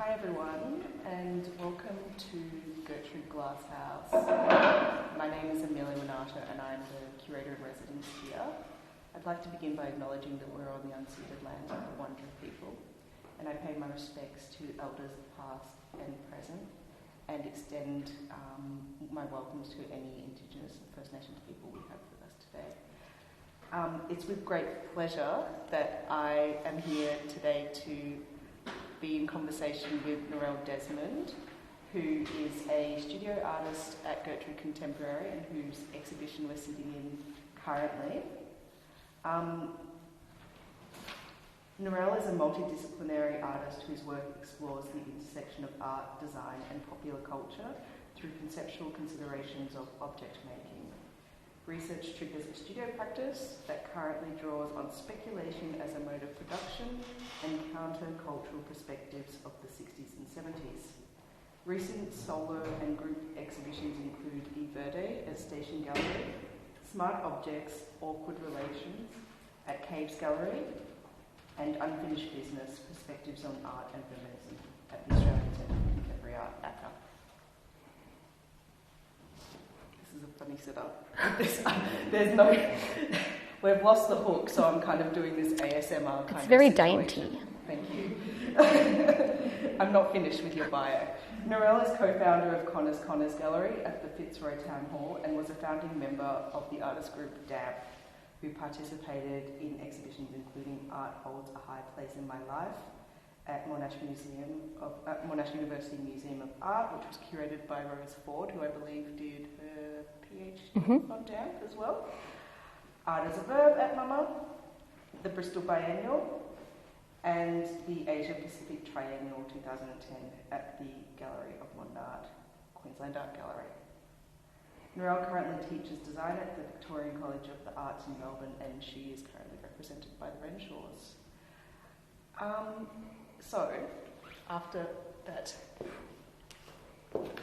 Hi everyone, and welcome to Gertrude Glasshouse. My name is Amelia Winata and I'm the Curator in Residence here. I'd like to begin by acknowledging that we're on the unceded lands of the Wurundjeri people, and I pay my respects to elders past and present, and extend my welcomes to any Indigenous and First Nations people we have with us today. It's with great pleasure that I am here today to be in conversation with Narelle Desmond, who is a studio artist at Gertrude Contemporary and whose exhibition we're sitting in currently. Narelle is a multidisciplinary artist whose work explores the intersection of art, design and popular culture through conceptual considerations of object making. Research triggers a studio practice that currently draws on speculation as a mode of production and counter-cultural perspectives of the 60s and 70s. Recent solo and group exhibitions include E Verde at Station Gallery, Smart Objects, Awkward Relations at Caves Gallery, and Unfinished Business, Perspectives on Art and Feminism at the Australian Centre for Contemporary Art, ACCA. This is a funny setup. There's no... We've lost the hook, so I'm kind of doing this ASMR kind of It's very situation. dainty. Thank you. I'm not finished with your bio. Narelle is co-founder of Connors Gallery at the Fitzroy Town Hall and was a founding member of the artist group DAMP, who participated in exhibitions including Art Holds a High Place in My Life at Monash University Museum of Art, which was curated by Rose Ford, who I believe did her PhD on DAMP as well. Art as a Verb at MUMA, the Bristol Biennial, and the Asia Pacific Triennial 2010 at the Gallery of Modern Art, Queensland Art Gallery. Narelle currently teaches design at the Victorian College of the Arts in Melbourne, and she is currently represented by the Renshaws. So, after that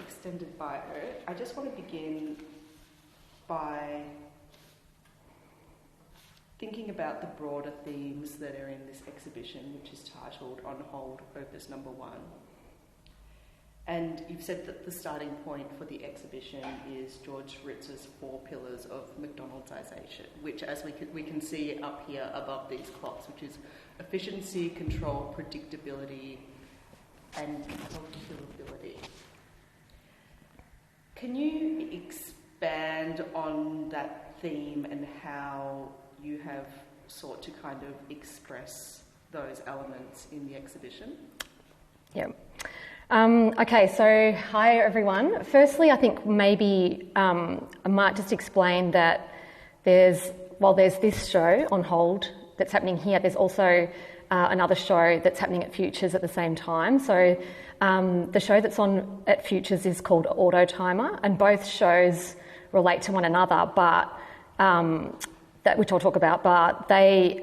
extended bio, I just want to begin by thinking about the broader themes that are in this exhibition, which is titled On Hold, Opus Number 1. And you've said that the starting point for the exhibition is George Ritz's 4 pillars of McDonald'sization, which, as we can see up here above these clocks, which is efficiency, control, predictability, and calculability. Can you expand on that theme and how you have sought to kind of express those elements in the exhibition? Yeah. Okay, so hi everyone. Firstly, I think maybe I might just explain that there's this show on hold that's happening here, there's also another show that's happening at Futures at the same time. So the show that's on at Futures is called Autotimer, and both shows relate to one another, but that which I'll talk about, but they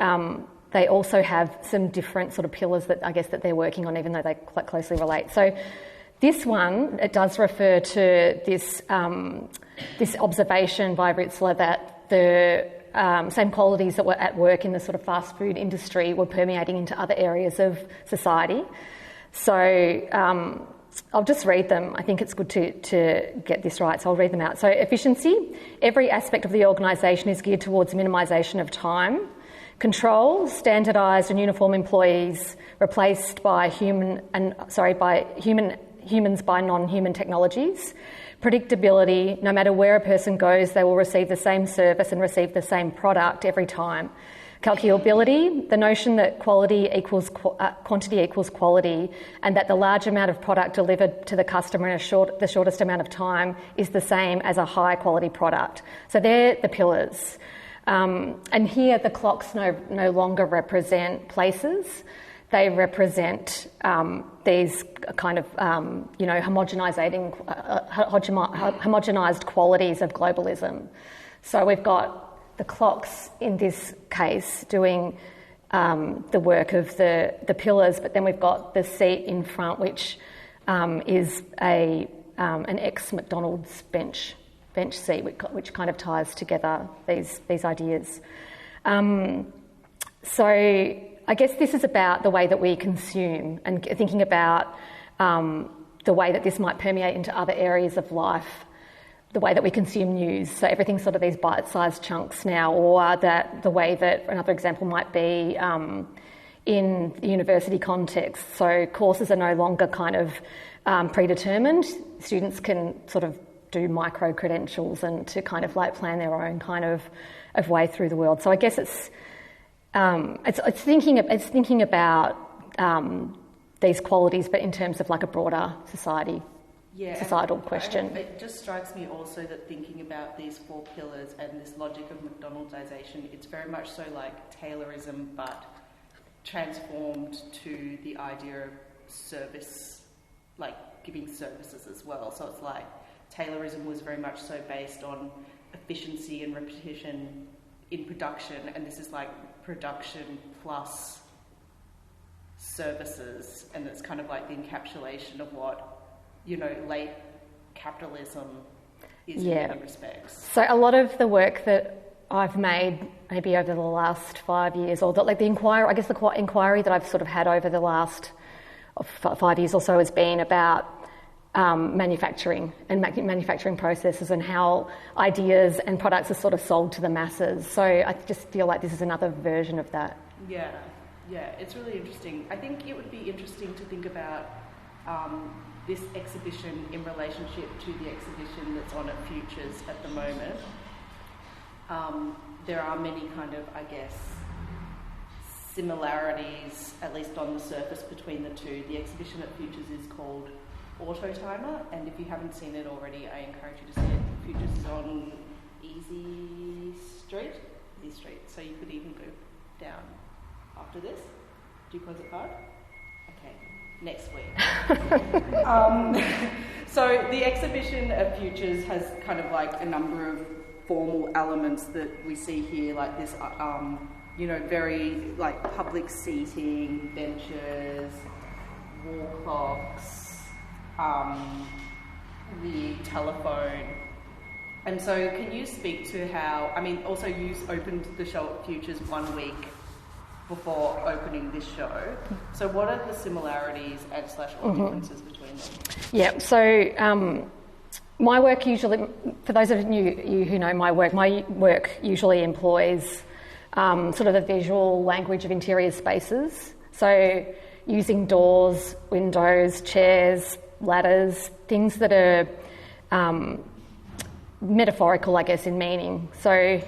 also have some different sort of pillars that I guess that they're working on, even though they quite closely relate. So this one, it does refer to this this observation by Ritzler that the same qualities that were at work in the sort of fast food industry were permeating into other areas of society. So I'll just read them. I think it's good to get this right, so I'll read them out. So efficiency, every aspect of the organisation is geared towards minimisation of time. Control, standardised and uniform employees replaced by humans by non-human technologies. Predictability, no matter where a person goes, they will receive the same service and receive the same product every time. Calculability, the notion that quantity equals quality, and that the large amount of product delivered to the customer in the shortest amount of time is the same as a high quality product. So they're the pillars. And here the clocks no longer represent places. They represent these kind of, homogenised qualities of globalism. So we've got the clocks in this case doing the work of the pillars, but then we've got the seat in front, which is an ex-McDonald's bench seat, which kind of ties together these ideas. So I guess this is about the way that we consume and thinking about the way that this might permeate into other areas of life, the way that we consume news. So everything's sort of these bite-sized chunks now, or that the way that another example might be in the university context. So courses are no longer kind of predetermined. Students can sort of do micro-credentials and to kind of like plan their own kind of way through the world. So I guess it's thinking about these qualities, but in terms of like a broader societal question. It just strikes me also that thinking about these 4 pillars and this logic of McDonaldization, it's very much so like Taylorism, but transformed to the idea of service, like giving services as well. So it's like Taylorism was very much so based on efficiency and repetition in production, and this is like production plus services, and it's kind of like the encapsulation of what, you know, late capitalism is in many respects. So a lot of the work that I've made maybe over the last 5 years, or the inquiry that I've sort of had over the last 5 years or so has been about manufacturing and manufacturing processes and how ideas and products are sort of sold to the masses. So I just feel like this is another version of that. Yeah, it's really interesting. I think it would be interesting to think about this exhibition in relationship to the exhibition that's on at Futures at the moment. There are many kind of, I guess, similarities, at least on the surface, between the two. The exhibition at Futures is called Autotimer, and if you haven't seen it already, I encourage you to see it. Futures is on Easy Street, so you could even go down after this. Do you close at 5? Okay, next week. So the exhibition at Futures has kind of like a number of formal elements that we see here, like this, very like public seating, benches, wall clocks, the telephone. And so can you speak to how, also you opened the show at Futures 1 week before opening this show. So what are the similarities and / or differences between them? Yeah, so my work usually, for those of you who know my work usually employs sort of the visual language of interior spaces. So using doors, windows, chairs, ladders, things that are metaphorical, I guess, in meaning. So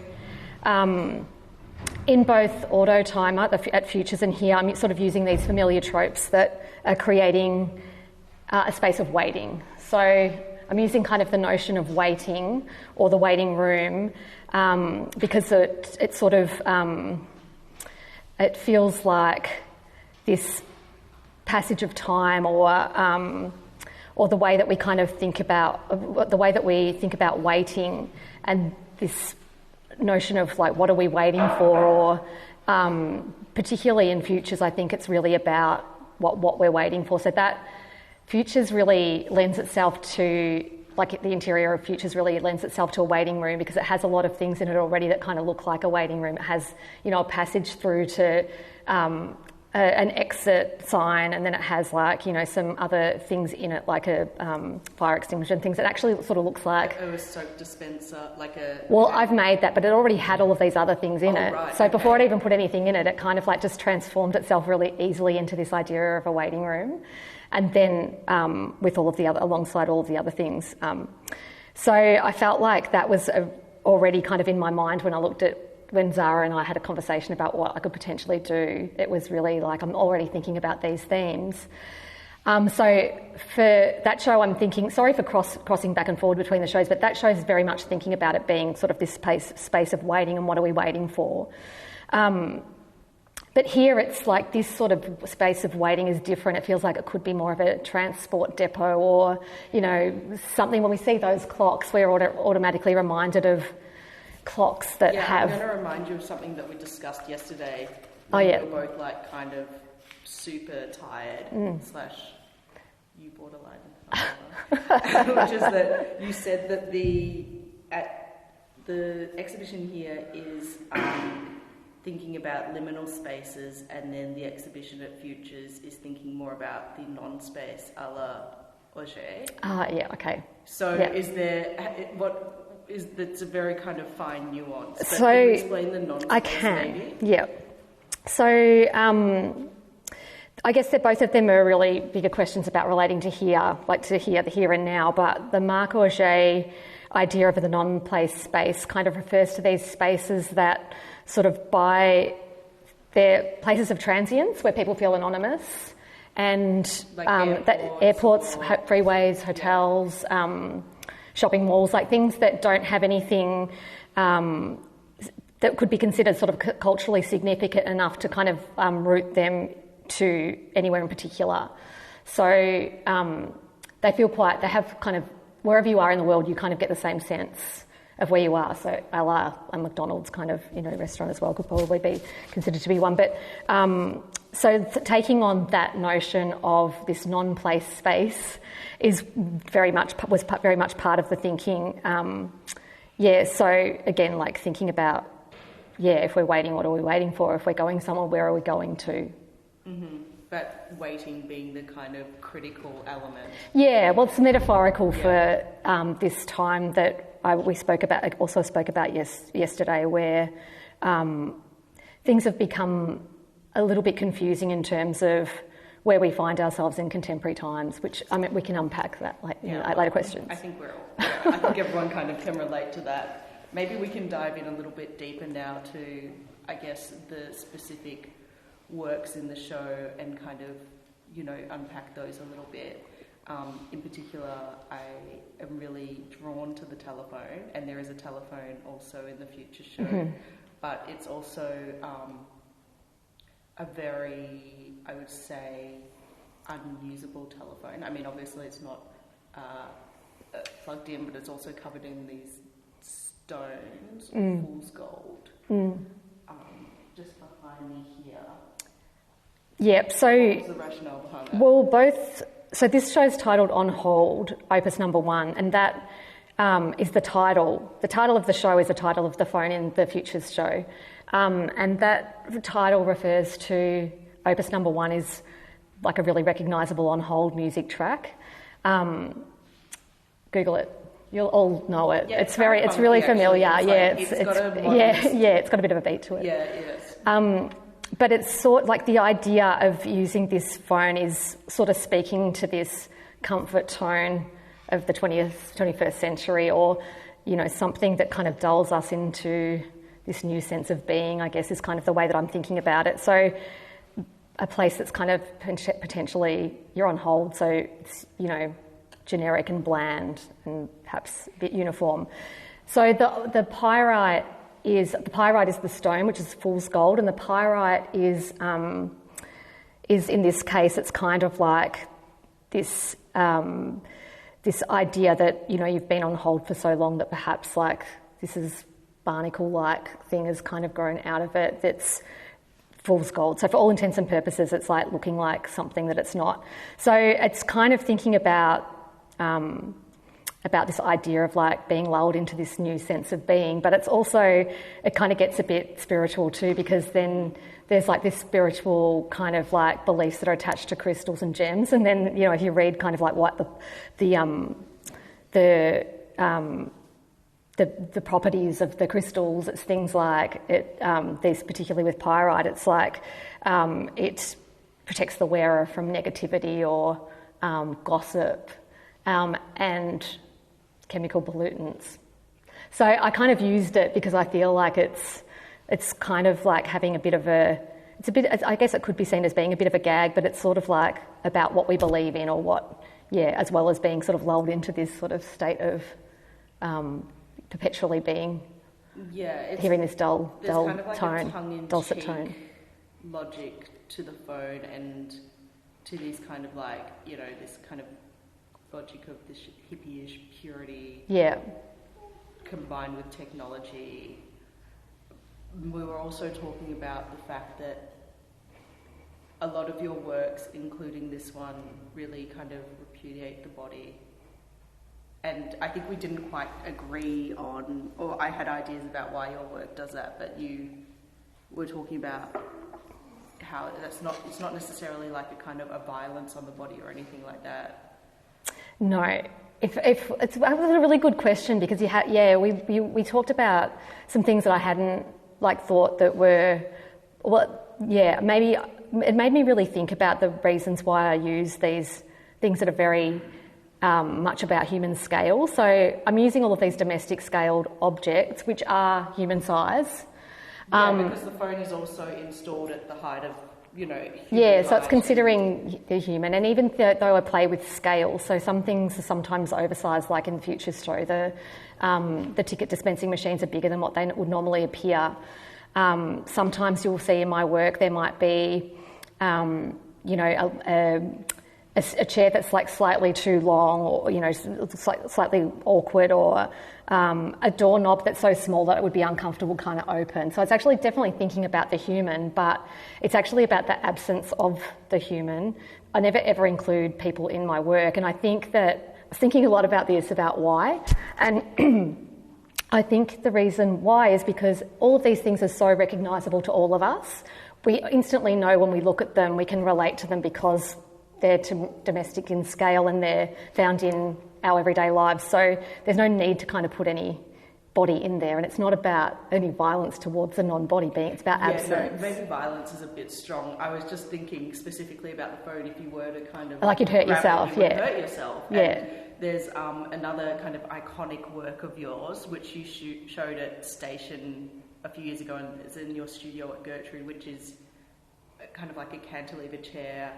in both Autotimer at Futures and here, I'm sort of using these familiar tropes that are creating a space of waiting. So I'm using kind of the notion of waiting or the waiting room because it sort of it feels like this passage of time or the way that we kind of think about waiting and this notion of like what are we waiting for, or particularly in Futures I think it's really about what we're waiting for. So that Futures really lends itself to, like the interior of Futures really lends itself to a waiting room because it has a lot of things in it already that kind of look like a waiting room. It has, a passage through to an exit sign, and then it has some other things in it like a fire extinguisher and things. It actually sort of looks like a soap dispenser, like a... Well, I've made that, but it already had all of these other things in it. Right, so before it even put anything in it, it kind of like just transformed itself really easily into this idea of a waiting room. And then with all of the other, alongside all of the other things. So I felt like that was already kind of in my mind when Zara and I had a conversation about what I could potentially do. It was really like I'm already thinking about these themes. So for that show, I'm thinking, sorry for crossing back and forward between the shows, but that show is very much thinking about it being sort of this space of waiting and what are we waiting for. But here it's like this sort of space of waiting is different. It feels like it could be more of a transport depot or, something. When we see those clocks, we're automatically reminded of clocks that have... I'm going to remind you of something that we discussed yesterday. We were both like kind of super tired / you borderline, which is that you said that the exhibition here is thinking about liminal spaces, and then the exhibition at Futures is thinking more about the non-space a la Auger. Yeah, okay. So yeah. is there, that's a very kind of fine nuance. But So, can you explain the non-space I can, maybe? yeah. So I guess that both of them are really bigger questions about relating to here, like to here, the here and now, but the Marc Auger idea of the non-place space kind of refers to these spaces that sort of they're places of transience where people feel anonymous, and like airports, freeways, hotels, shopping malls, like things that don't have anything that could be considered sort of culturally significant enough to kind of root them to anywhere in particular. So they have kind of, wherever you are in the world, you kind of get the same sense of where you are. So a McDonald's kind of, restaurant as well could probably be considered to be one. But so taking on that notion of this non-place space was very much part of the thinking. So again, like thinking about, if we're waiting, what are we waiting for? If we're going somewhere, where are we going to? Mm-hmm. But waiting being the kind of critical element. Yeah, well, it's metaphorical for this time that we spoke about yesterday, where things have become a little bit confusing in terms of where we find ourselves in contemporary times, which, I mean, we can unpack that at later questions. I think I think everyone kind of can relate to that. Maybe we can dive in a little bit deeper now to, I guess, the specific works in the show and kind of, unpack those a little bit. In particular, I am really drawn to the telephone, and there is a telephone also in the Future show, but it's also a very, I would say, unusable telephone. I mean, obviously it's not plugged in, but it's also covered in these stones, fool's gold, just behind me here. Yep, so... What was the rationale behind that? Well, so this show's titled On Hold, Opus Number 1, and that is the title. The title of the show is the title of the phone in the Futures show. And that title refers to Opus Number 1 is like a really recognisable on hold music track. Google it. You'll all know it. Yeah, it's really familiar. It's got a bit of a beat to it. Yeah, it is. But it's sort like the idea of using this phone is sort of speaking to this comfort tone of the 21st century, or, something that kind of dulls us into this new sense of being, I guess, is kind of the way that I'm thinking about it. So a place that's kind of potentially, you're on hold, so it's, generic and bland and perhaps a bit uniform. So the pyrite is the stone, which is fool's gold, and the pyrite is in this case, it's kind of like this this idea that you've been on hold for so long that perhaps like this is barnacle-like thing has kind of grown out of it. That's fool's gold. So for all intents and purposes, it's like looking like something that it's not. So it's kind of thinking about this idea of like being lulled into this new sense of being, but it's also, it kind of gets a bit spiritual too, because then there's like this spiritual kind of like beliefs that are attached to crystals and gems, and then if you read kind of like what the properties of the crystals, it's things like these, particularly with pyrite, it's like it protects the wearer from negativity or gossip and chemical pollutants. So I kind of used it because I feel like it's kind of like having I guess it could be seen as being a bit of a gag, but it's sort of like about what we believe in, or as well as being sort of lulled into this sort of state of perpetually being hearing this dull kind of like tone, dulcet tone. Logic to the phone and to these kind of like, this kind of logic of this hippie-ish purity combined with technology. We were also talking about the fact that a lot of your works, including this one, really kind of repudiate the body. And I think we didn't quite agree on, or I had ideas about why your work does that, but you we're talking about how it's not necessarily like a kind of a violence on the body or anything like that. No. If it's a really good question, because we talked about some things that I hadn't thought that were, maybe it made me really think about the reasons why I use these things that are very much about human scale. So I'm using all of these domestic scaled objects, which are human size. Because the phone is also installed at the height of, human so it's considering the human. And even though I play with scale, so some things are sometimes oversized, like in the Future show, the ticket dispensing machines are bigger than what they would normally appear. Sometimes you'll see in my work there might be, a chair that's slightly too long, or slightly awkward, or a doorknob that's so small that it would be uncomfortable kind of open. So it's actually definitely thinking about the human, but it's actually about the absence of the human. I never ever include people in my work, and I think that I was thinking a lot about this, about why, and I think the reason why is because all of these things are so recognisable to all of us. We instantly know when we look at them, we can relate to them because they're domestic in scale and they're found in our everyday lives. So there's no need to kind of put any body in there, and it's not about any violence towards a non-body being, it's about absence. No, maybe violence is a bit strong. I was just thinking specifically about the phone, if you were to kind of... Like you'd hurt yourself, you would hurt yourself. Yeah. And there's another kind of iconic work of yours, which you showed at Station a few years ago, and it's in your studio at Gertrude, which is kind of like a cantilever chair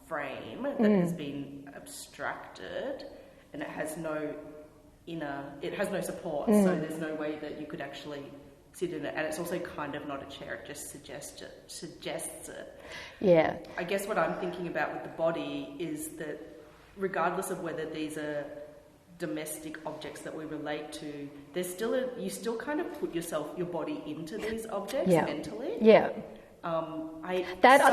frame that has been abstracted, and it has no support, so there's no way that you could actually sit in it, and it's also kind of not a chair, it just suggests it. Yeah. I guess what I'm thinking about with the body is that regardless of whether these are domestic objects that we relate to, there's still you still kind of put your body into these objects mentally. Yeah. That's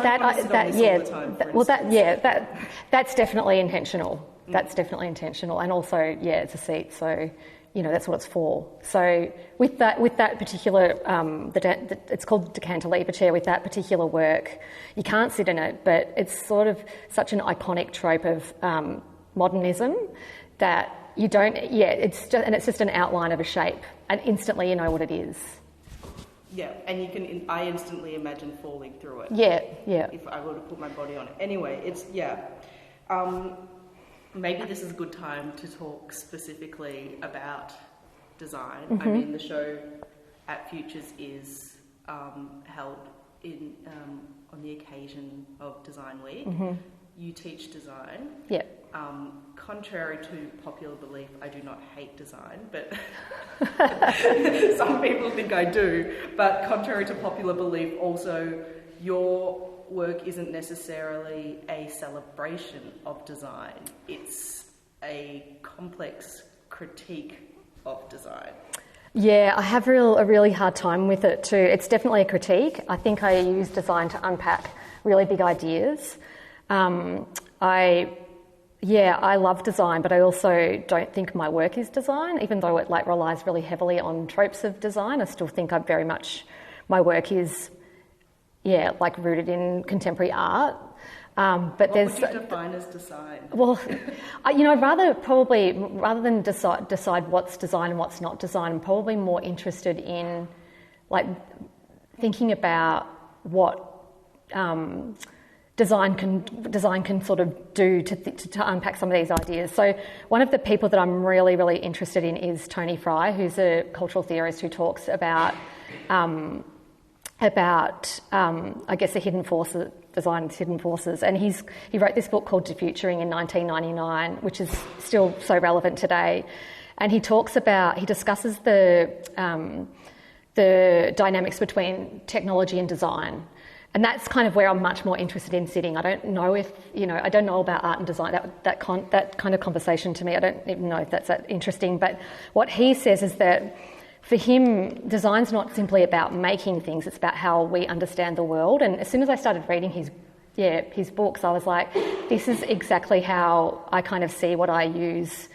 definitely intentional. That's definitely intentional, and also, it's a seat, so that's what it's for. So with that particular, it's called the cantilever chair. With that particular work, you can't sit in it, but it's sort of such an iconic trope of modernism that you don't. It's just an outline of a shape, and instantly you know what it is. Yeah, and I instantly imagine falling through it. Yeah. If I were to put my body on it. Anyway, maybe this is a good time to talk specifically about design. Mm-hmm. I mean, the show at Futures is held on the occasion of Design Week. Mm-hmm. You teach design. Yeah. Contrary to popular belief, I do not hate design, but some people think I do. But contrary to popular belief, also, your work isn't necessarily a celebration of design. It's a complex critique of design. Yeah, I have a really hard time with it too. It's definitely a critique. I think I use design to unpack really big ideas. I love design, but I also don't think my work is design, even though it relies really heavily on tropes of design. I still think my work is, rooted in contemporary art. But what would you define as design? Well, rather than decide what's design and what's not design, I'm probably more interested in thinking about what design can sort of do to unpack some of these ideas. So one of the people that I'm really, really interested in is Tony Fry, who's a cultural theorist who talks about the hidden forces, design's hidden forces. And he wrote this book called Defuturing in 1999, which is still so relevant today. And he discusses the dynamics between technology and design. And that's kind of where I'm much more interested in sitting. I don't know I don't know about art and design, that kind of conversation to me, I don't even know if that's that interesting. But what he says is that for him, design's not simply about making things, it's about how we understand the world. And as soon as I started reading his books, I was like, this is exactly how I kind of see what I use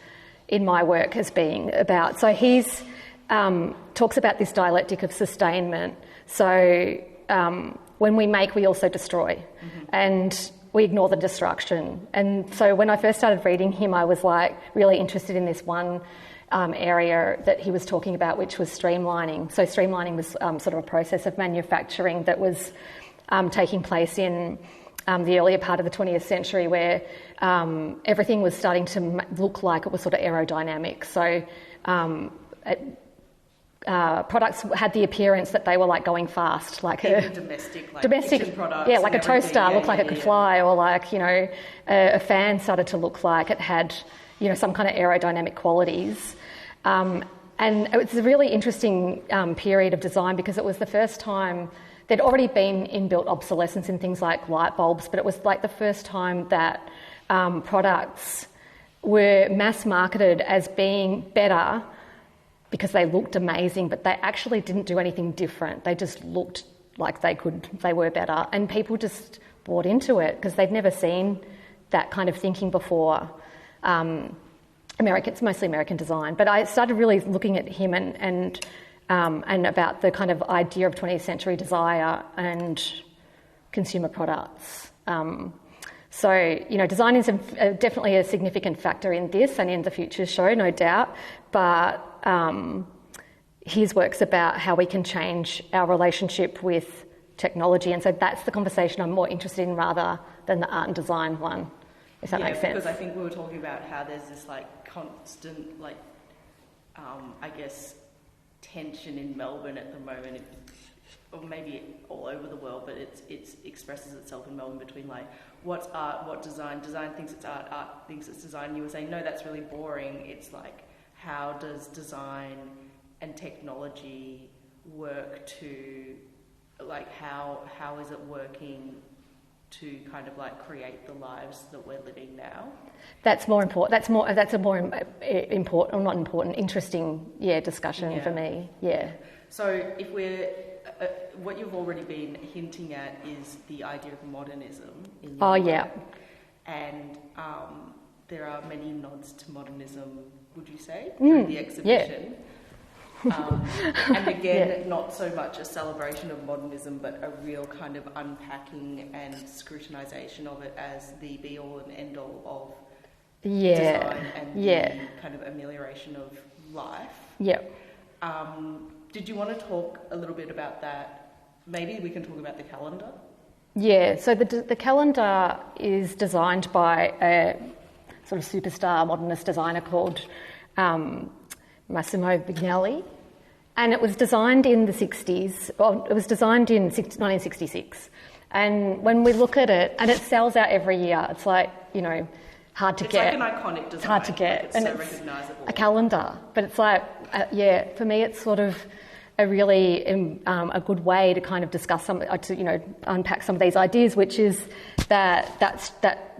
in my work as being about. So he's talks about this dialectic of sustainment. So when we make, we also destroy, and we ignore the destruction. And so when I first started reading him, I was like really interested in this one area that he was talking about, which was streamlining. So streamlining was sort of a process of manufacturing that was taking place in the earlier part of the 20th century, where everything was starting to look like it was sort of aerodynamic. So products had the appearance that they were like going fast, like domestic kitchen products, yeah, like a toaster looked like it could fly, or like, you know, a fan started to look like it had, you know, some kind of aerodynamic qualities. And it's a really interesting period of design, because it was the first time there'd already been inbuilt obsolescence in things like light bulbs, but it was like the first time that products were mass marketed as being better because they looked amazing, but they actually didn't do anything different. They just looked like they were better, and people just bought into it because they'd never seen that kind of thinking before. It's mostly American design, but I started really looking at him and about the kind of idea of 20th century desire and consumer products. So, you know, design is definitely a significant factor in this and in the future show, no doubt, but his work's about how we can change our relationship with technology, and so that's the conversation I'm more interested in rather than the art and design one, if that makes sense. Because I think we were talking about how there's this like constant, like, I guess, tension in Melbourne at the moment, or maybe all over the world, but it expresses itself in Melbourne between like what's art, what design thinks it's art thinks it's design. You were saying, no, that's really boring. It's like, how does design and technology work to, like, how is it working to kind of like create the lives that we're living now? That's more important. That's a more important, or not important, interesting, discussion for me. Yeah. So if we're, what you've already been hinting at is the idea of modernism in your work. And there are many nods to modernism, would you say, through the exhibition? And again, not so much a celebration of modernism, but a real kind of unpacking and scrutinisation of it as the be-all and end-all of design and the kind of amelioration of life. Did you want to talk a little bit about that? Maybe we can talk about the calendar. Yeah, so the calendar is designed by a sort of superstar modernist designer called Massimo Vignelli, and it was designed in the 60s. Well, it was designed in 1966, and when we look at it, and it sells out every year. It's like, you know, hard to get. It's like an iconic design. It's hard to get, it's and so it's recognisable. A calendar, but it's like, for me, it's sort of a really a good way to kind of discuss unpack some of these ideas, which is that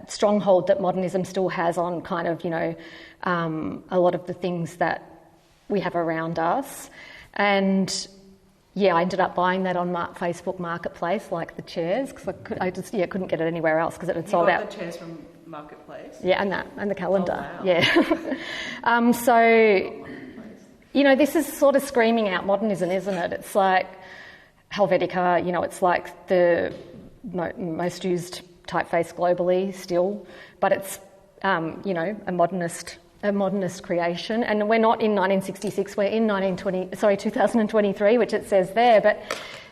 stronghold that modernism still has on kind of, a lot of the things that we have around us. And I ended up buying that on Facebook Marketplace, like the chairs, because I couldn't get it anywhere else because it had sold out. You got the chairs from Marketplace? Yeah, and the calendar. Oh, wow. So, this is sort of screaming out modernism, isn't it? It's like Helvetica, it's like the most used typeface globally still, but it's, a modernist creation. And we're not in 1966, we're in 2023, which it says there, but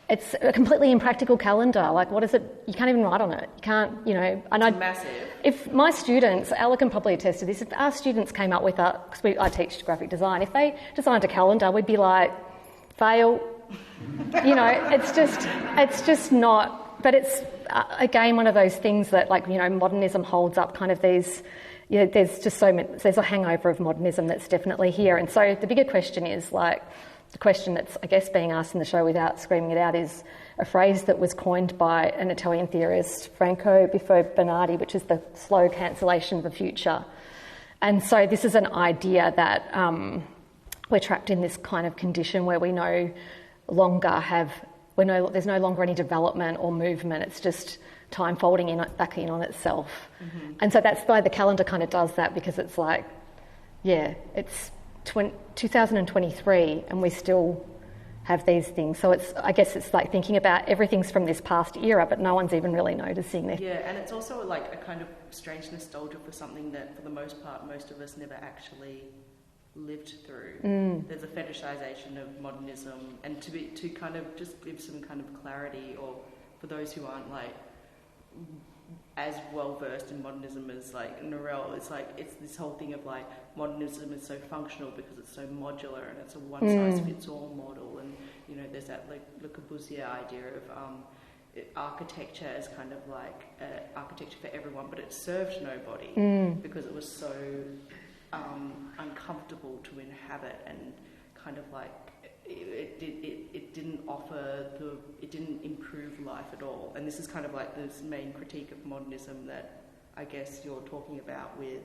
it's a completely impractical calendar. Like, what is it? You can't even write on it. You can't, And it's massive. If my students, Ella can probably attest to this, if our students came up with because I teach graphic design, if they designed a calendar, we'd be like, fail. It's just not. But it's again one of those things that, modernism holds up kind of these. There's just there's a hangover of modernism that's definitely here. And so the bigger question is, the question that's, I guess, being asked in the show without screaming it out is a phrase that was coined by an Italian theorist, Franco Bernardi, which is the slow cancellation of the future. And so this is an idea that we're trapped in this kind of condition where we there's no longer any development or movement. It's just time folding back in on itself. Mm-hmm. And so that's why the calendar kind of does that, because it's it's 2023 and we still have these things. So I guess it's like thinking about everything's from this past era, but no one's even really noticing it. Yeah, and it's also like a kind of strange nostalgia for something that, for the most part, most of us never actually lived through. There's a fetishization of modernism, and to kind of just give some kind of clarity, or for those who aren't like as well versed in modernism as like Narelle, it's this whole thing of like modernism is so functional because it's so modular and it's a one size fits all model, and you know there's that like Le Corbusier idea of architecture as kind of like architecture for everyone, but it served nobody because it was so uncomfortable to inhabit, and kind of like it didn't offer it didn't improve life at all. And this is kind of like this main critique of modernism that I guess you're talking about with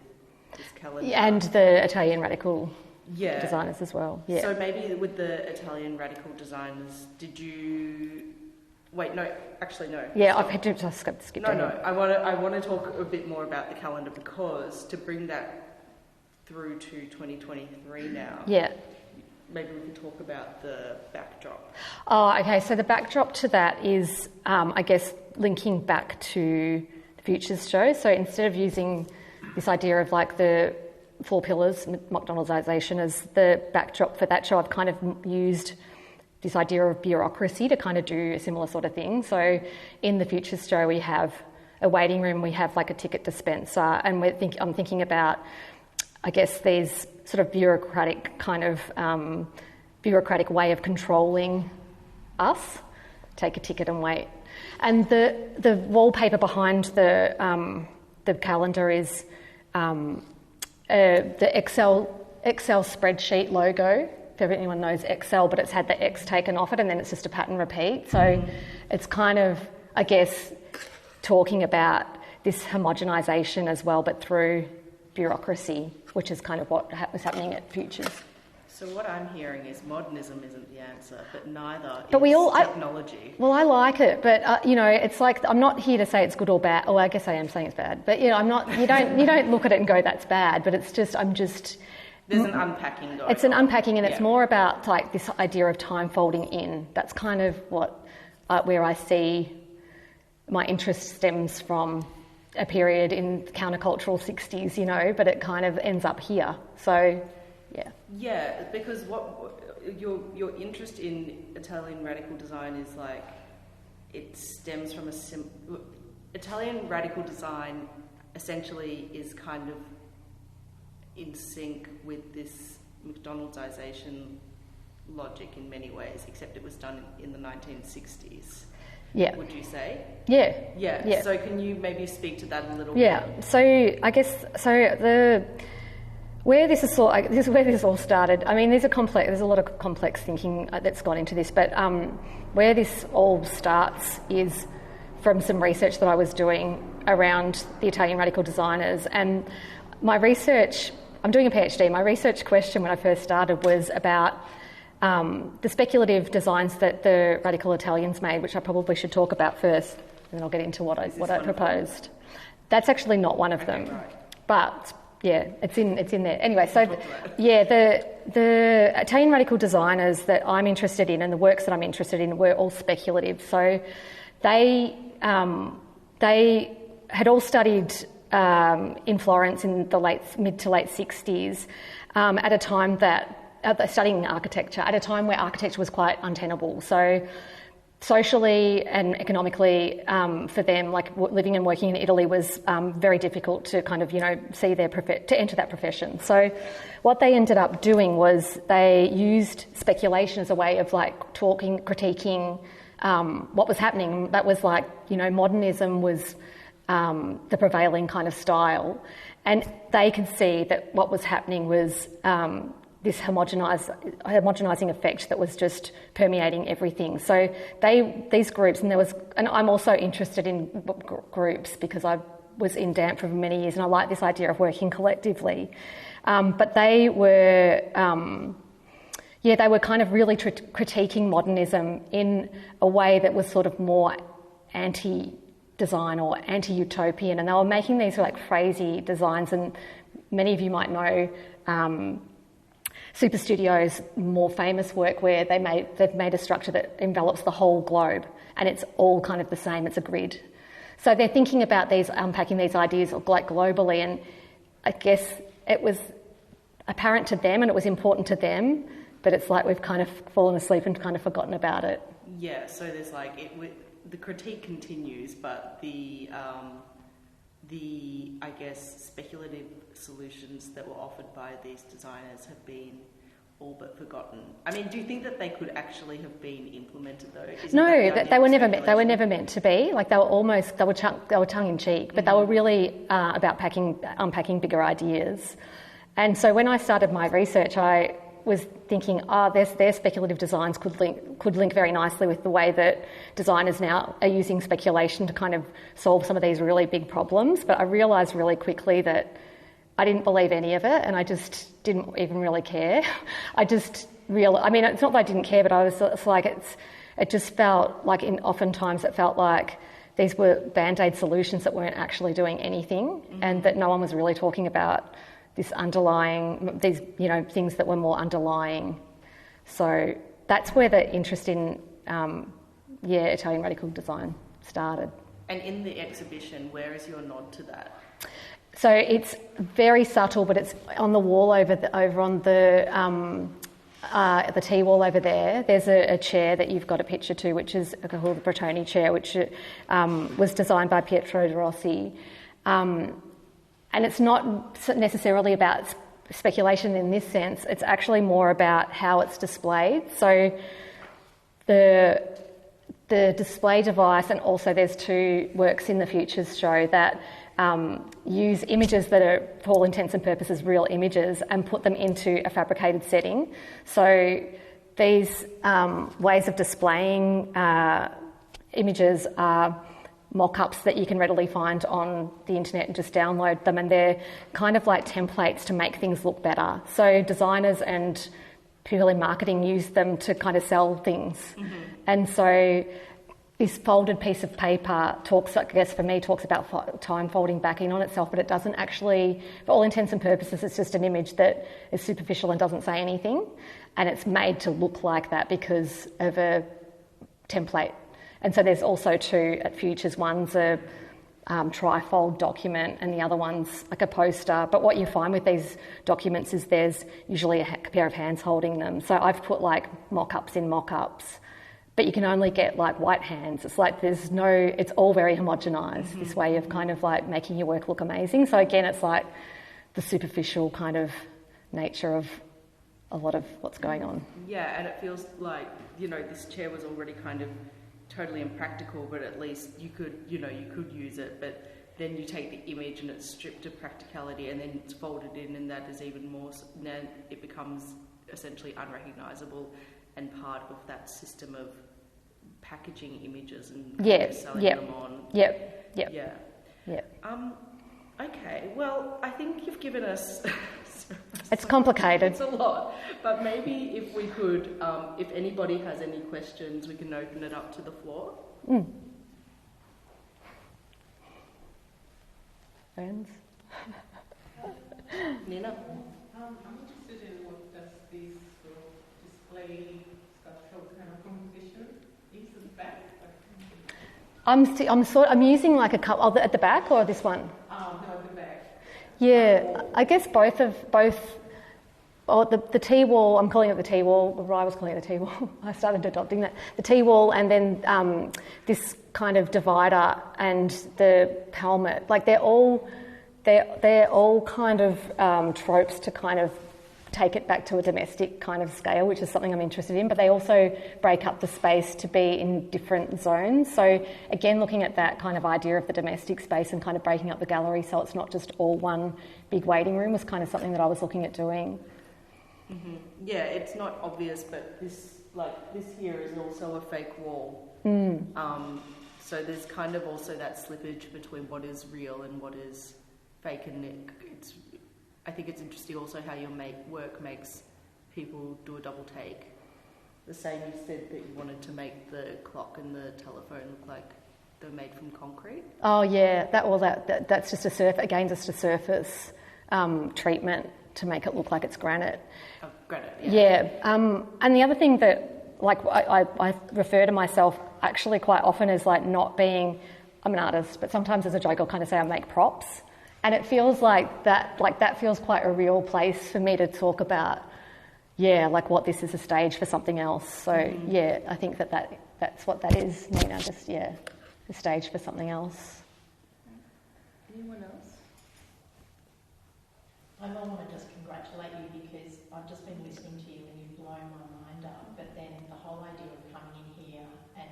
this calendar. Yeah, and the Italian radical designers as well. Yeah. So maybe with the Italian radical designers, did you... Wait, no, actually no. Yeah, I've had to just skip down. No, I want to talk a bit more about the calendar, because to bring that through to 2023 now. Yeah. Maybe we can talk about the backdrop. Oh, okay. So the backdrop to that is, I guess, linking back to the Futures show. So instead of using this idea of like the 4 pillars, McDonald'sization, as the backdrop for that show, I've kind of used this idea of bureaucracy to kind of do a similar sort of thing. So in the Futures show, we have a waiting room, we have like a ticket dispenser, and I'm thinking about, I guess, these sort of bureaucratic kind of bureaucratic way of controlling us. Take a ticket and wait. And the wallpaper behind the calendar is the Excel spreadsheet logo. If anyone knows Excel, but it's had the X taken off it, and then it's just a pattern repeat. So it's kind of, I guess, talking about this homogenisation as well, but through bureaucracy, which is kind of what was happening at Futures. So what I'm hearing is modernism isn't the answer, but neither is technology. I like it, but you know, it's like, I'm not here to say it's good or bad. Oh, I guess I am saying it's bad, but you know, I'm not. You don't look at it and go, that's bad. But it's just, There's an unpacking going on. It's an unpacking, and it's more about like this idea of time folding in. That's kind of what where I see my interest stems from. A period in countercultural 60s, you know, but it kind of ends up here. So, yeah. Yeah, because what your interest in Italian radical design is like, it stems from Italian radical design essentially is kind of in sync with this McDonald'sization logic in many ways, except it was done in the 1960s. Yeah. Would you say? Yeah. So can you maybe speak to that a little bit? Yeah. So I guess where this is where this all started. I mean, there's a lot of complex thinking that's gone into this, but where this all starts is from some research that I was doing around the Italian radical designers, and my research. I'm doing a PhD. My research question when I first started was about the speculative designs that the radical Italians made, which I probably should talk about first, and then I'll get into what I proposed. That's actually not one of them, right. But yeah, it's in there. Anyway, so the Italian radical designers that I'm interested in and the works that I'm interested in were all speculative. So they had all studied in Florence in the mid to late 60s at a time that. Studying architecture at a time where architecture was quite untenable. So socially and economically for them, like living and working in Italy was very difficult to kind of, you know, see to enter that profession. So what they ended up doing was they used speculation as a way of like critiquing what was happening. That was like, you know, modernism was the prevailing kind of style. And they could see that what was happening was this homogenising effect that was just permeating everything. So these groups, and I'm also interested in groups because I was in DAMP for many years, and I like this idea of working collectively. But they were kind of really critiquing modernism in a way that was sort of more anti-design or anti-utopian, and they were making these like crazy designs, and many of you might know Super Studio's more famous work where they've made a structure that envelops the whole globe, and it's all kind of the same. It's a grid. So they're thinking about unpacking these ideas like globally, and I guess it was apparent to them and it was important to them, but it's like we've kind of fallen asleep and kind of forgotten about it. Yeah, so there's the critique continues, but the I guess speculative solutions that were offered by these designers have been all but forgotten. I mean, do you think that they could actually have been implemented though? No, they were never meant. They were never meant to be. Like they were tongue in cheek, but they were really about unpacking bigger ideas. And so when I started my research, I was thinking, their speculative designs could link very nicely with the way that designers now are using speculation to kind of solve some of these really big problems. But I realised really quickly that I didn't believe any of it, and I just didn't even really care. I mean, it's not that I didn't care, but I was like, it just felt like oftentimes it felt like these were band-aid solutions that weren't actually doing anything, and that no one was really talking about these things that were more underlying. So that's where the interest in Italian radical design started. And in the exhibition, where is your nod to that? So it's very subtle, but it's on the wall over on the tea wall over there. There's a chair that you've got a picture to, which is called the Bertoni chair, which was designed by Pietro de Rossi. And it's not necessarily about speculation in this sense. It's actually more about how it's displayed. So the display device, and also there's two works in the Futures show that use images that are, for all intents and purposes, real images, and put them into a fabricated setting. So these ways of displaying images are mock-ups that you can readily find on the internet and just download them, and they're kind of like templates to make things look better. So designers and people in marketing use them to kind of sell things. And so this folded piece of paper talks about time folding back in on itself, but it doesn't actually, for all intents and purposes, it's just an image that is superficial and doesn't say anything, and it's made to look like that because of a template. And so there's also two at Futures. One's a trifold document and the other one's like a poster. But what you find with these documents is there's usually a pair of hands holding them. So I've put like mock-ups in mock-ups, but you can only get like white hands. It's like it's all very homogenised, this way of kind of like making your work look amazing. So again, it's like the superficial kind of nature of a lot of what's going on. Yeah, and it feels like, this chair was already kind of totally impractical, but at least you could use it, but then you take the image and it's stripped of practicality and then it's folded in, and that is even more, then it becomes essentially unrecognisable and part of that system of packaging images and selling them on. Okay, well, I think you've given us... It's complicated. It's a lot. But maybe if we could, if anybody has any questions, we can open it up to the floor. Friends? Nina? I'm interested in what does this sort of display sculptural kind of composition is at the back? I'm using like a couple at the back or this one? No, at the back. Yeah, I guess both. The tea wall, I'm calling it the tea wall. Rai was calling it the tea wall. I started adopting that. The tea wall, and then this kind of divider and the helmet. Like they're all kind of tropes to kind of take it back to a domestic kind of scale, which is something I'm interested in. But they also break up the space to be in different zones. So again, looking at that kind of idea of the domestic space and kind of breaking up the gallery so it's not just all one big waiting room was kind of something that I was looking at doing. Yeah, it's not obvious, but this here is also a fake wall. So there's kind of also that slippage between what is real and what is fake, and I think it's interesting also how your work makes people do a double take. The same, you said that you wanted to make the clock and the telephone look like they're made from concrete. Oh yeah, that's just just a surface treatment to make it look like it's granite. Oh, granite, yeah. And the other thing that, like, I refer to myself actually quite often as like not being, I'm an artist, but sometimes as a joke I'll kind of say I make props. And it feels like that feels quite a real place for me to talk about, like what this is a stage for something else. So, I think that's what that is, Nina, just, a stage for something else. Anyone else? I want to just congratulate you because I've just been listening to you and you've blown my mind up, but then the whole idea of coming in here and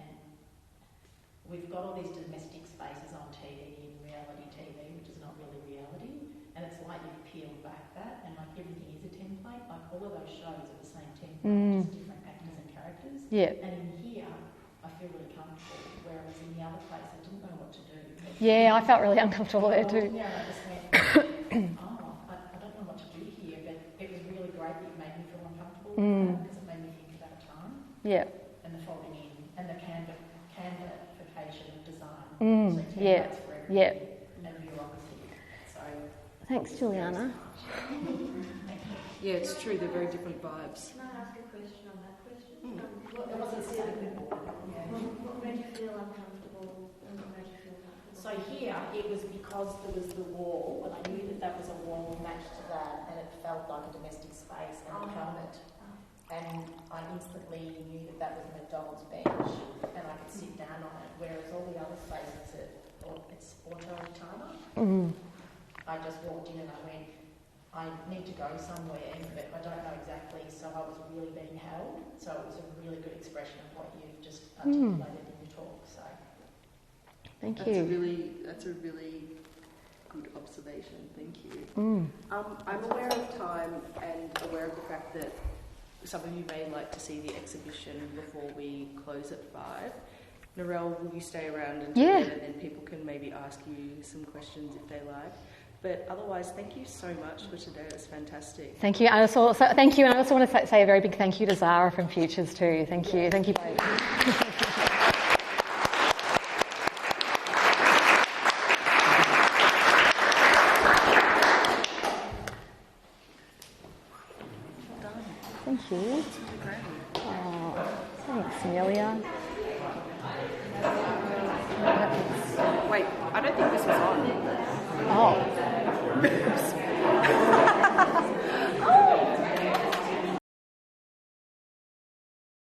we've got all these domestic spaces on TV and reality TV, which is not really reality, and it's like you've peeled back that and like everything is a template, like all of those shows are the same template, just different actors and characters. Yeah. And in here, I feel really comfortable, whereas in the other place I didn't know what to do. Yeah, I felt really uncomfortable there too. Yeah, I just went, I don't know what to do here, but it was really great that you made me feel uncomfortable because it made me think about time. Yeah. And the folding in and the canvification of design. So Yeah. templates for everything and bureaucracy. So Thanks, Juliana. Yeah, it's true. They're very different vibes. Can I ask a question on that question? what What made you feel uncomfortable and what made you feel comfortable? So here, it was because there was the wall, and I knew that that was a wall matched to that, and it felt like a domestic space and a cabinet. And I instantly knew that that was a McDonald's bench, and I could sit down on it, whereas all the other spaces, it's autotimer. I just walked in and I went, I need to go somewhere, but I don't know exactly, so I was really being held. So it was a really good expression of what you've just articulated in your talk. So Thank That's you. a really good observation. Thank you. I'm aware of time and aware of the fact that some of you may like to see the exhibition before we close at 5. Narelle, will you stay around until then, and then people can maybe ask you some questions if they like? But otherwise, thank you so much for today. It was fantastic. Thank you. I also thank you, and I also want to say a very big thank you to Zara from Futures too. Thank you. Thank you both. Thank you. Oh, thanks, Amelia. Wait, I don't think this was on. Oh.